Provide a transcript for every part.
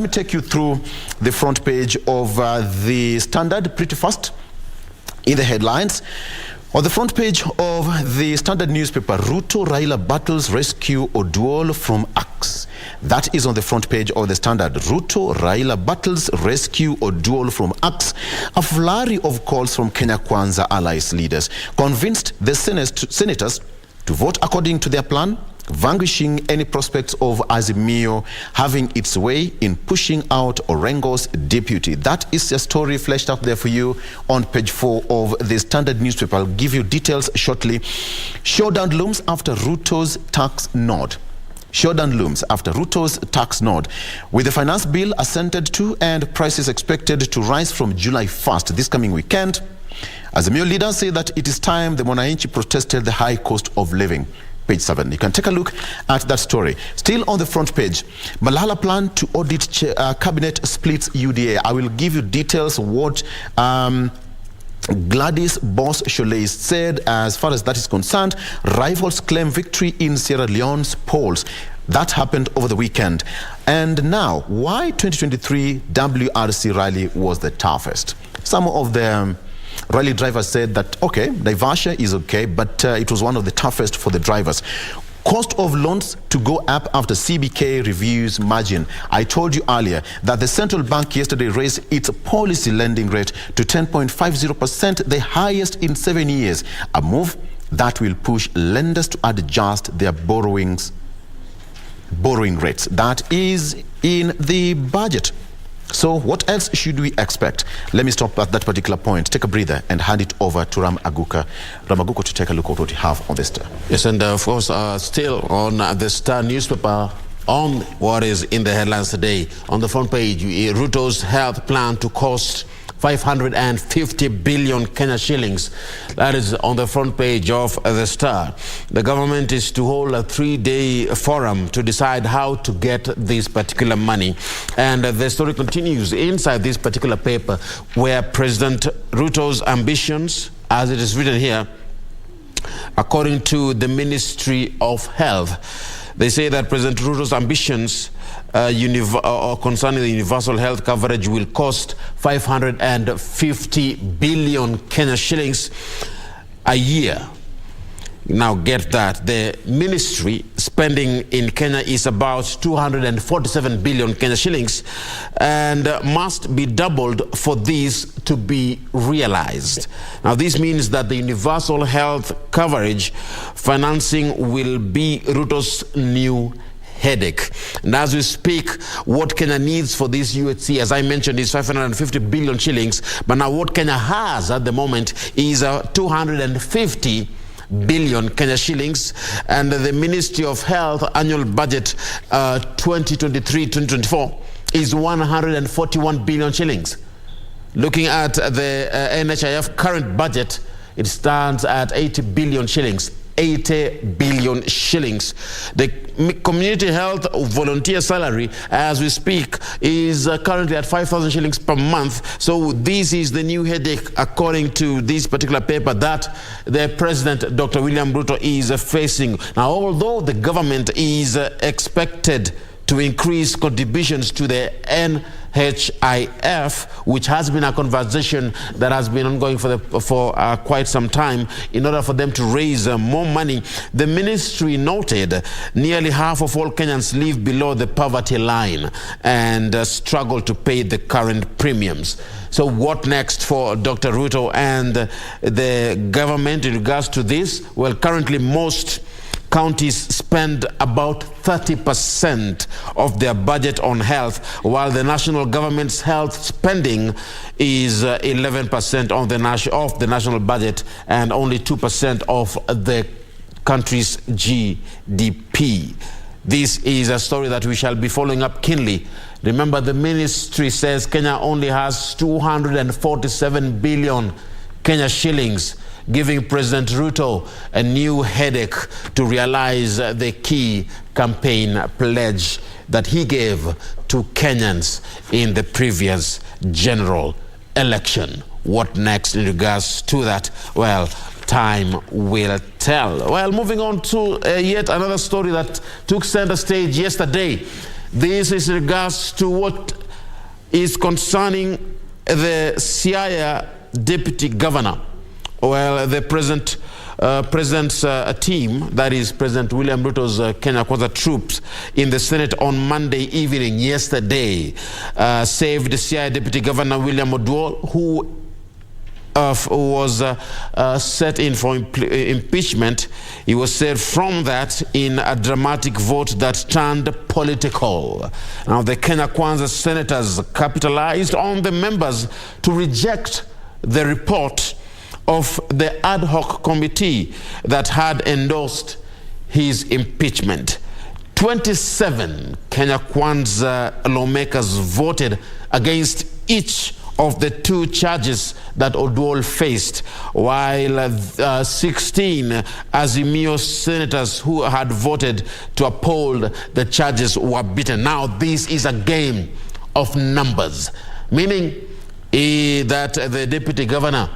Let me take you through the front page of the Standard pretty fast in the headlines. On the front page of the Standard newspaper, Ruto-Raila battles rescue Oduol from axe. That is on the front page of the Standard. Ruto-Raila battles rescue Oduol from axe. A flurry of calls from Kenya Kwanza allies leaders convinced the senators to vote according to their plan, vanquishing any prospects of Azimio having its way in pushing out Orengo's deputy. That is a story fleshed out there for you on page 4 of the Standard newspaper. I'll give you details shortly. Showdown looms after Ruto's tax nod. Showdown looms after Ruto's tax nod. With the finance bill assented to and prices expected to rise from July 1st this coming weekend, Azimio leaders say that it is time the Mwananchi protested the high cost of living. Page 7. You can take a look at that story. Still on the front page, Balala plan to audit cabinet splits UDA. I will give you details what Gladys Boss-Sholay said as far as that is concerned. Rivals claim victory in Sierra Leone's polls. That happened over the weekend. And now, why 2023 WRC Rally was the toughest? Some of the rally drivers said that, okay, Naivasha is okay, but it was one of the toughest for the drivers. Cost of loans to go up after CBK reviews margin. I told you earlier that the central bank yesterday raised its policy lending rate to 10.50%, the highest in 7 years. A move that will push lenders to adjust their borrowing rates. That is in the budget. So what else should we expect? Let me stop at that particular point, take a breather, and hand it over to Ram Aguka. Ram Aguka to take a look at what we have on the Star. Yes, and of course, still on the Star newspaper, on what is in the headlines today. On the front page, Ruto's health plan to cost 550 billion Kenya shillings. That is on the front page of the Star. The government is to hold a 3-day forum to decide how to get this particular money. And the story continues inside this particular paper, where President Ruto's ambitions, as it is written here, according to the Ministry of Health, they say that President Ruto's ambitions concerning the universal health coverage will cost 550 billion Kenya shillings a year. Now get that. The ministry spending in Kenya is about 247 billion Kenya shillings and must be doubled for this to be realized. Now this means that the universal health coverage financing will be Ruto's new headache. And as we speak, what Kenya needs for this UHC, as I mentioned, is 550 billion shillings. But now what Kenya has at the moment is 250 billion Kenya shillings, and the Ministry of Health annual budget 2023-2024 is 141 billion shillings. Looking at the NHIF current budget, it stands at 80 billion shillings. 80 billion shillings. The community health volunteer salary, as we speak, is currently at 5,000 shillings per month. So this is the new headache, according to this particular paper, that the President, Dr. William Ruto, is facing. Now, although the government is expected to increase contributions to the NHIF, which has been a conversation that has been ongoing for quite some time, in order for them to raise more money. The ministry noted nearly half of all Kenyans live below the poverty line and struggle to pay the current premiums. So what next for Dr. Ruto and the government in regards to this? Well, currently most counties spend about 30% of their budget on health, while the national government's health spending is 11% of the national budget and only 2% of the country's GDP. This is a story that we shall be following up keenly. Remember, the ministry says Kenya only has 247 billion Kenya shillings, giving President Ruto a new headache to realize the key campaign pledge that he gave to Kenyans in the previous general election. What next in regards to that? Well, time will tell. Well, moving on to yet another story that took center stage yesterday. This is in regards to what is concerning the Siaya deputy governor. Well, the president's team, that is President William Ruto's Kenya Kwanza troops in the Senate on Monday evening yesterday, saved Siaya Deputy Governor William Oduol, who was set in for impeachment. He was saved from that in a dramatic vote that turned political. Now, the Kenya Kwanza senators capitalized on the members to reject the report of the ad hoc committee that had endorsed his impeachment. 27 Kenya Kwanza lawmakers voted against each of the 2 charges that Oduol faced, while 16 Azimio senators who had voted to uphold the charges were beaten. Now, this is a game of numbers, meaning that the deputy governor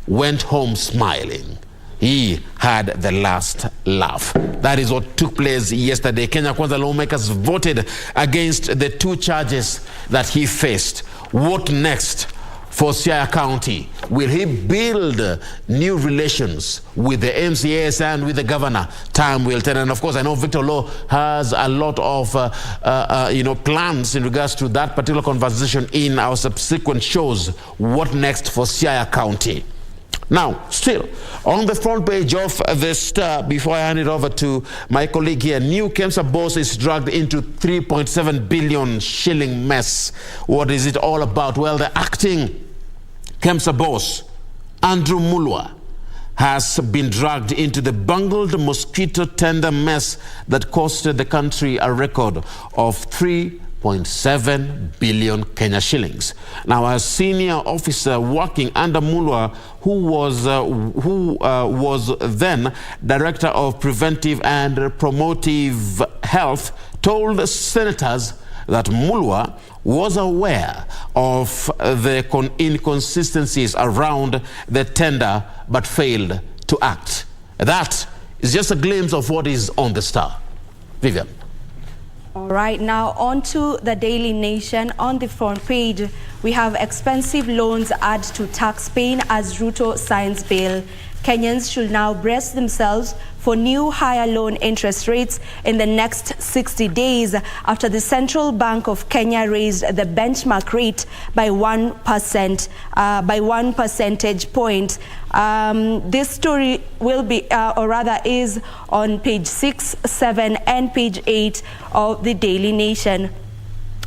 went home smiling. He had the last laugh. That is what took place yesterday. Kenya Kwanza lawmakers voted against the 2 charges that he faced. What next for Siaya County? Will he build new relations with the MCAs and with the governor? Time will tell. And of course, I know Victor Law has a lot of plans in regards to that particular conversation in our subsequent shows. What next for Siaya County? Now, still, on the front page of the Star, before I hand it over to my colleague here, new KEMSA boss is dragged into 3.7 billion shilling mess. What is it all about? Well, the acting KEMSA boss, Andrew Mulwa, has been dragged into the bungled mosquito tender mess that costed the country a record of 3.7 billion Kenya shillings. Now, a senior officer working under Mulwa, who was then Director of Preventive and Promotive Health, told senators that Mulwa was aware of the inconsistencies around the tender but failed to act. That is just a glimpse of what is on the Star. Vivian. All right, now on to the Daily Nation. On the front page, we have expensive loans add to tax pain as Ruto signs bill. Kenyans should now brace themselves for new higher loan interest rates in the next 60 days after the Central Bank of Kenya raised the benchmark rate by 1%, by 1 percentage point. This story will be, or rather is on page 6, 7 and page 8 of the Daily Nation.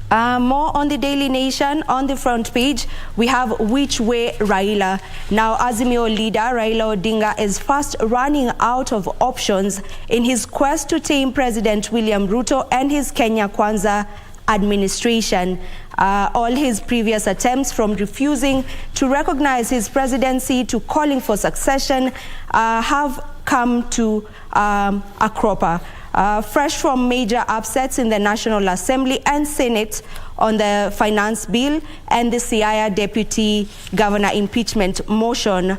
More on the Daily Nation. On the front page, we have Which Way Raila. Now, Azimio leader Raila Odinga is fast running out of options in his quest to tame President William Ruto and his Kenya Kwanza administration. All his previous attempts, from refusing to recognize his presidency to calling for succession, have come to a cropper. Fresh from major upsets in the National Assembly and Senate on the finance bill and the Siaya deputy governor impeachment motion.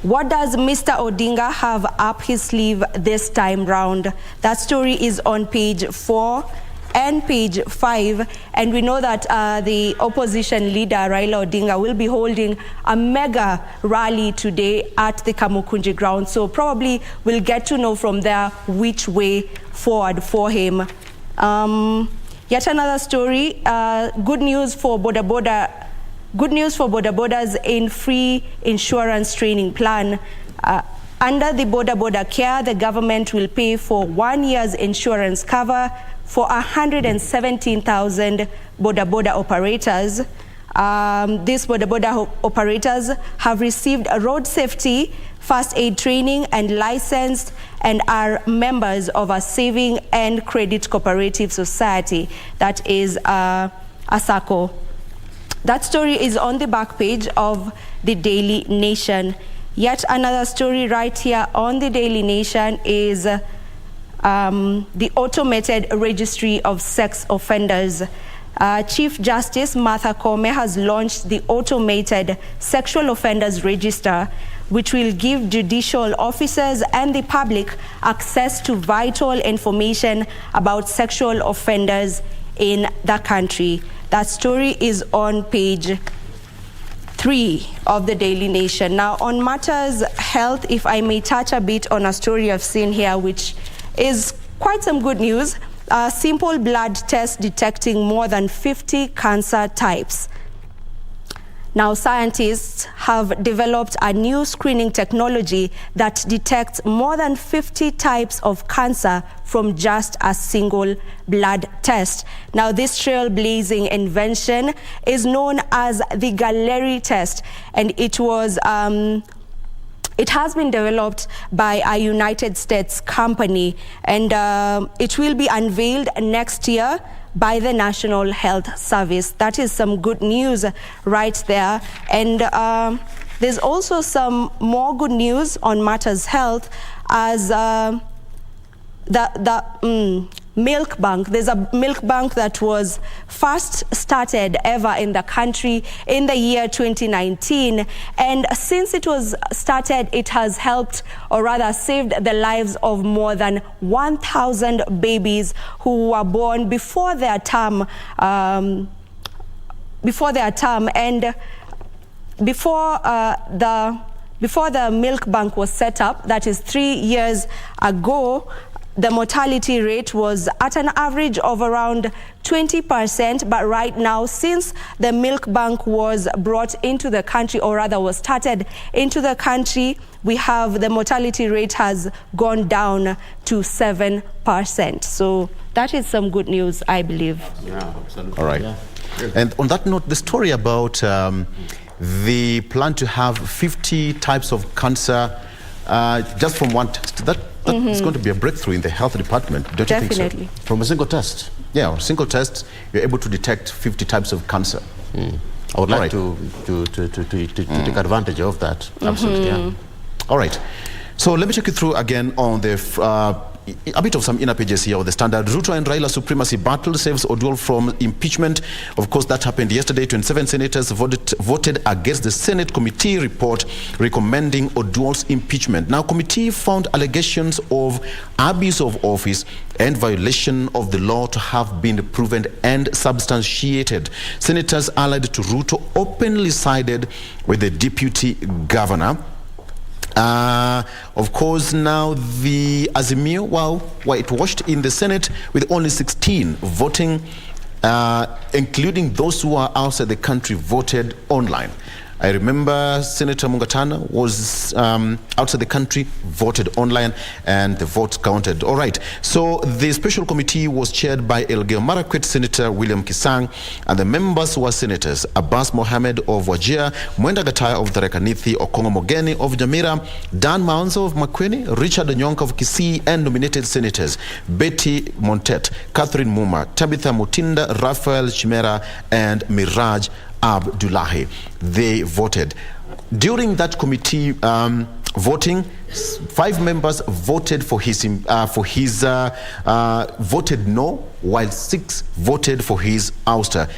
What does Mr. Odinga have up his sleeve this time round? That story is on page 4 and page 5, and we know that the opposition leader Raila Odinga will be holding a mega rally today at the Kamukunji ground, so probably we'll get to know from there which way forward for him. Yet another story, good news for boda bodas in free insurance training plan. Under the boda care, the government will pay for 1 year's insurance cover for 117,000 boda operators. These boda operators have received a road safety, first aid training and licensed, and are members of a saving and credit cooperative society, that is a SACCO. That story is on the back page of the Daily Nation. Yet another story right here on the Daily Nation is the automated registry of sex offenders. Chief Justice Martha Koome has launched the automated sexual offenders register, which will give judicial officers and the public access to vital information about sexual offenders in the country. That story is on page 3 of the Daily Nation. Now, on matters health, if I may touch a bit on a story I've seen here, which is quite some good news. A simple blood test detecting more than 50 cancer types. Now, scientists have developed a new screening technology that detects more than 50 types of cancer from just a single blood test. Now, this trailblazing invention is known as the Galleri test, and it has been developed by a United States company, and it will be unveiled next year by the National Health Service. That is some good news right there. And there's also some more good news on matters health, as the milk bank. There's a milk bank that was first started ever in the country in the year 2019, and since it was started, it has helped, or rather saved, the lives of more than 1,000 babies who were born before their term, and before the milk bank was set up, that is 3 years ago, the mortality rate was at an average of around 20%, but right now, since the milk bank was brought into the country, or rather was started into the country, we have the mortality rate has gone down to 7%. So that is some good news, I believe. Yeah, absolutely. All right. Yeah. And on that note, the story about the plan to have 50 types of cancer just from one test, that is going to be a breakthrough in the health department, don't you think so? Definitely. From a single test? Yeah, a single test, you're able to detect 50 types of cancer. I would like All to take advantage of that. Absolutely, yeah. All right. So let me take you through again on the a bit of some inner pages here of the Standard. Ruto and Raila supremacy battle saves Oduol from impeachment. Of course, that happened yesterday. 27 senators voted against the Senate committee report recommending Oduol's impeachment. Now, committee found allegations of abuse of office and violation of the law to have been proven and substantiated. Senators allied to Ruto openly sided with the deputy governor. Of course, now the Azimio, it washed in the Senate with only 16 voting, including those who are outside the country, voted online. I remember Senator Mungatana was outside the country, voted online, and the votes counted. All right. So the special committee was chaired by Elgeyo Marakwet Senator William Kisang, and the members were Senators Abbas Mohamed of Wajir, Mwenda Gataya of Tharaka-Nithi, Okongo Mogeni of Nyamira, Dan Maunzo of Makueni, Richard Onyonka of Kisii, and nominated Senators Betty Montet, Catherine Muma, Tabitha Mutinda, Raphael Chimera, and Miraj Abdullahi. They voted. During that committee voting, 5 members voted voted no, while 6 voted for his ouster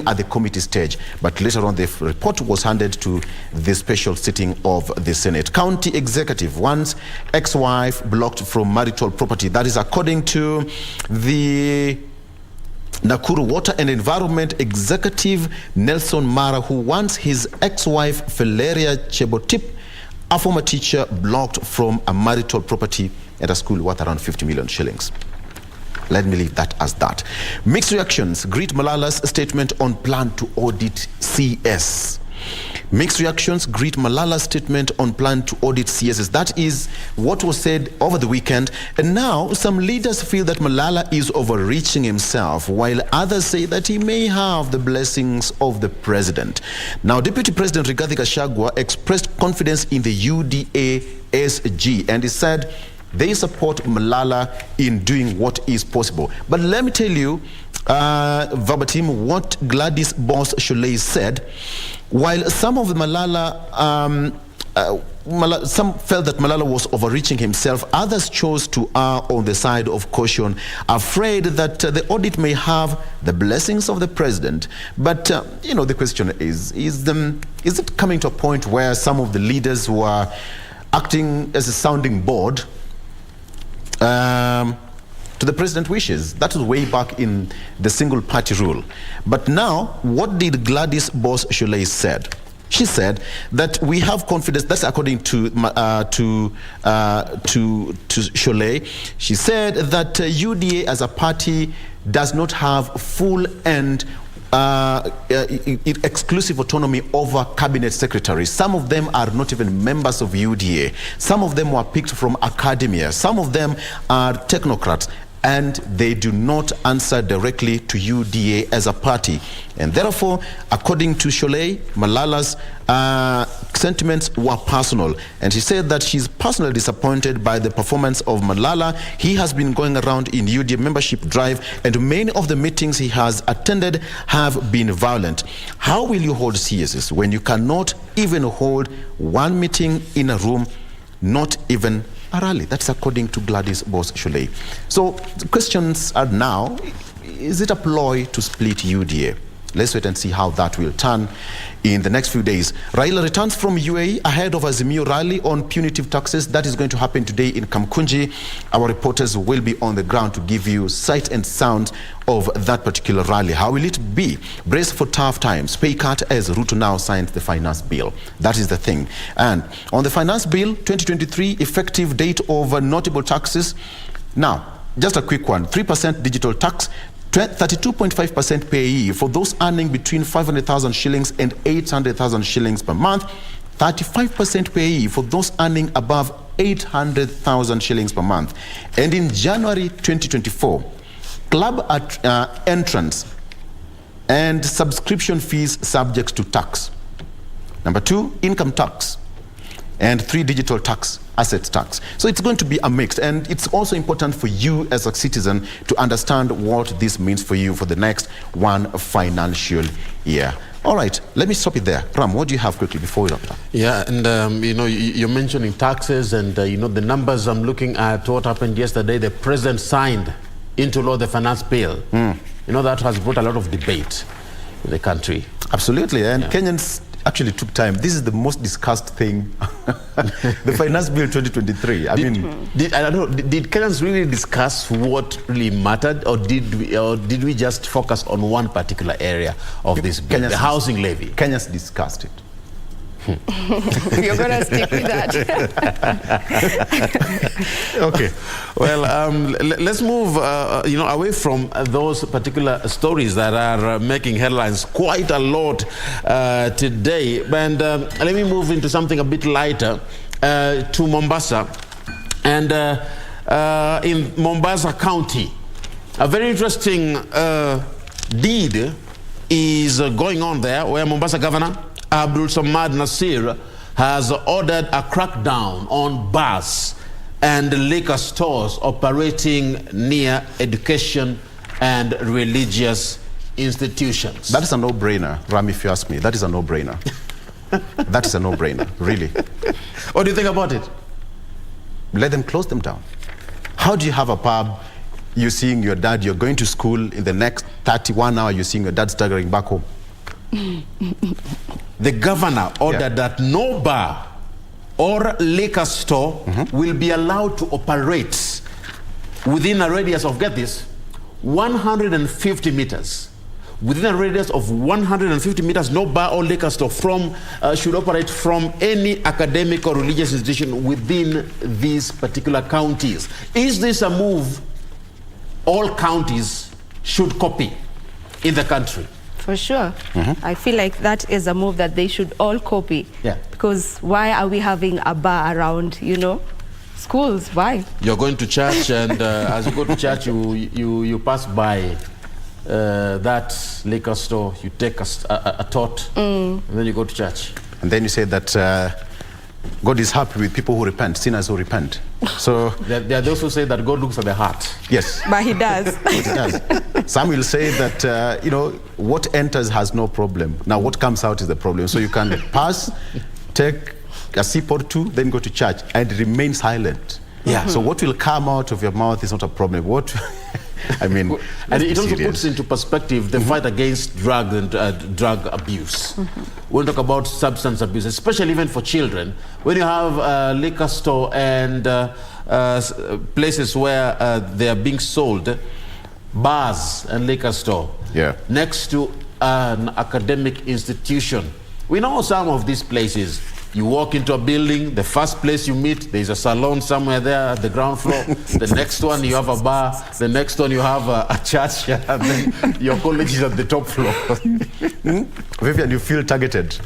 at the committee stage. But later on, the report was handed to the special sitting of the Senate. County executive, one's ex-wife blocked from marital property. That is according to the Nakuru Water and Environment Executive Nelson Mara, who wants his ex-wife Valeria Chebotip, a former teacher, blocked from a marital property at a school worth around 50 million shillings. Let me leave that as that. Mixed reactions greet Malala's statement on plan to audit CS. Mixed reactions greet Malala's statement on plan to audit CSS. That is what was said over the weekend. And now some leaders feel that Malala is overreaching himself, while others say that he may have the blessings of the president. Now, Deputy President Rigathi Gachagua expressed confidence in the UDA-SG, and he said they support Malala in doing what is possible. But let me tell you verbatim what Gladys Boss-Sholei said. While some of Malala some felt that Malala was overreaching himself. Others chose to err on the side of caution, afraid that the audit may have the blessings of the president. But, you know, the question is it coming to a point where some of the leaders who are acting as a sounding board to the president's wishes? That was way back in the single party rule. But now, what did Gladys Boss-Sholei said? She said that we have confidence. That's according to Sholei. She said that UDA as a party does not have full and exclusive autonomy over cabinet secretaries. Some of them are not even members of UDA. Some of them were picked from academia. Some of them are technocrats, and they do not answer directly to UDA as a party. And therefore, according to Sholei, Malala's sentiments were personal. And she said that she's personally disappointed by the performance of Malala. He has been going around in UDA membership drive, and many of the meetings he has attended have been violent. How will you hold CSs when you cannot even hold one meeting in a room, not even a rally? That's according to Gladys Boss-Sholei. So the questions are now, is it a ploy to split UDA? Let's wait and see how that will turn in the next few days. Raila returns from UAE ahead of Azimio rally on punitive taxes. That is going to happen today in Kamkunji. Our reporters will be on the ground to give you sight and sound of that particular rally. How will it be? Brace for tough times. Pay cut as Ruto now signs the finance bill. That is the thing. And on the finance bill, 2023 effective date of notable taxes. Now, just a quick one. 3% digital tax, 32.5% payee for those earning between 500,000 shillings and 800,000 shillings per month. 35% payee for those earning above 800,000 shillings per month. And in January 2024, club entrance and subscription fees subject to tax. Number 2, income tax. And 3, digital tax, asset tax. So it's going to be a mix, and it's also important for you as a citizen to understand what this means for you for the next one financial year. All right, let me stop it there. Ram, what do you have quickly before we wrap it up? Yeah, and you know, you're mentioning taxes, and you know, the numbers I'm looking at, what happened yesterday, the president signed into law the finance bill. You know, that has brought a lot of debate in the country. Absolutely, and Kenyans actually took time. This is the most discussed thing. The finance bill 2023. Did Kenyans really discuss what really mattered, or did we just focus on one particular area of this bill, the housing levy? Kenyans discussed it. You're going to stick with that. Okay. Well, let's move, you know, away from those particular stories that are making headlines quite a lot today. And let me move into something a bit lighter, to Mombasa. And in Mombasa County, a very interesting deed is going on there, where Mombasa Governor Abdul Samad Nasir has ordered a crackdown on bars and liquor stores operating near education and religious institutions. That is a no-brainer, Ram, if you ask me. That is a no-brainer. That is a no-brainer, really. What do you think about it? Let them close them down. How do you have a pub, you're seeing your dad, you're going to school, in the next 31 hours, you're seeing your dad staggering back home? The governor ordered that no bar or liquor store will be allowed to operate within a radius of, get this, 150 meters. Within a radius of 150 meters, no bar or liquor store should operate from any academic or religious institution within these particular counties. Is this a move all counties should copy in the country? For sure. I feel like that is a move that they should all copy. Yeah. Because why are we having a bar around, you know, schools? Why? You're going to church, and as you go to church, you pass by that liquor store, you take a tot, and then you go to church. And then you say that God is happy with people who repent, sinners who repent. So there are those who say that God looks at the heart. Yes. But he does. He does. Some will say that, you know, what enters has no problem. Now, what comes out is the problem. So you can pass, take a sip or two, then go to church and remain silent. Yeah. So what will come out of your mouth is not a problem. What, I mean, and it also serious. puts into perspective the fight against drugs and drug abuse. We'll talk about substance abuse, especially even for children. When you have a liquor store and places where they are being sold, bars and liquor store, next to an academic institution. We know some of these places. You walk into a building, the first place you meet, there's a salon somewhere there at the ground floor. The next one, you have a bar. The next one, you have a church. And then your college is at the top floor. Vivian, you feel targeted.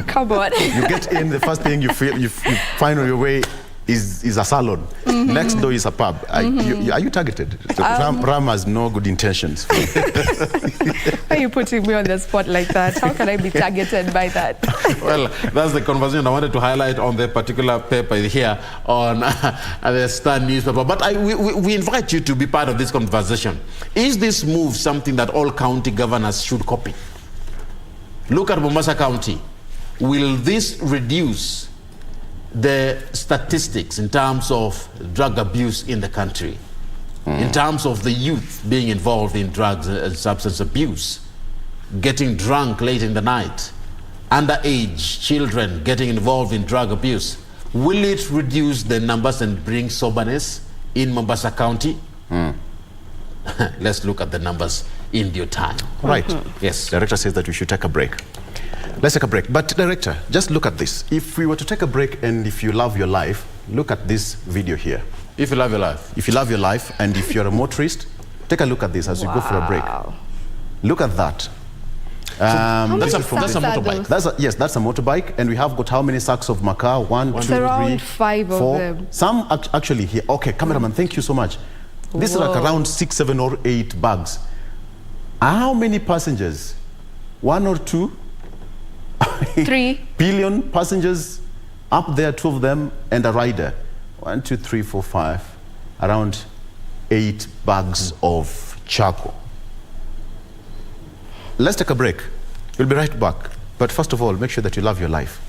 Come on. You get in, the first thing you find on your way is a salon. Next door is a pub. Are you targeted? So Ram has no good intentions. Why are you putting me on the spot like that? How can I be targeted by that? Well, that's the conversation I wanted to highlight on the particular paper here on the Star newspaper. But we invite you to be part of this conversation. Is this move something that all county governors should copy? Look at Mombasa County. Will this reduce the statistics in terms of drug abuse in the country, in terms of the youth being involved in drugs and substance abuse, getting drunk late in the night, underage children getting involved in drug abuse? Will it reduce the numbers and bring soberness in Mombasa County? Let's look at the numbers in due time. Right. Yes. Director says that we should take a break. Let's take a break. But Director, just look at this. If we were to take a break and if you love your life, look at this video here. If you love your life. If you love your life and if you're a motorist, take a look at this as we go for a break. Look at that. That's a motorbike. Yes, that's a motorbike. And we have got how many sacks of Macau? One, two, around three, 5 4. of them. Some actually here. Okay, cameraman, thank you so much. This is like around 6, 7, or 8 bags. How many passengers? 1 or 2? 3 billion passengers up there, 2 of them, and a rider. 1, 2, 3, 4, 5. Around 8 bags of charcoal. Let's take a break. We'll be right back. But first of all, make sure that you love your life.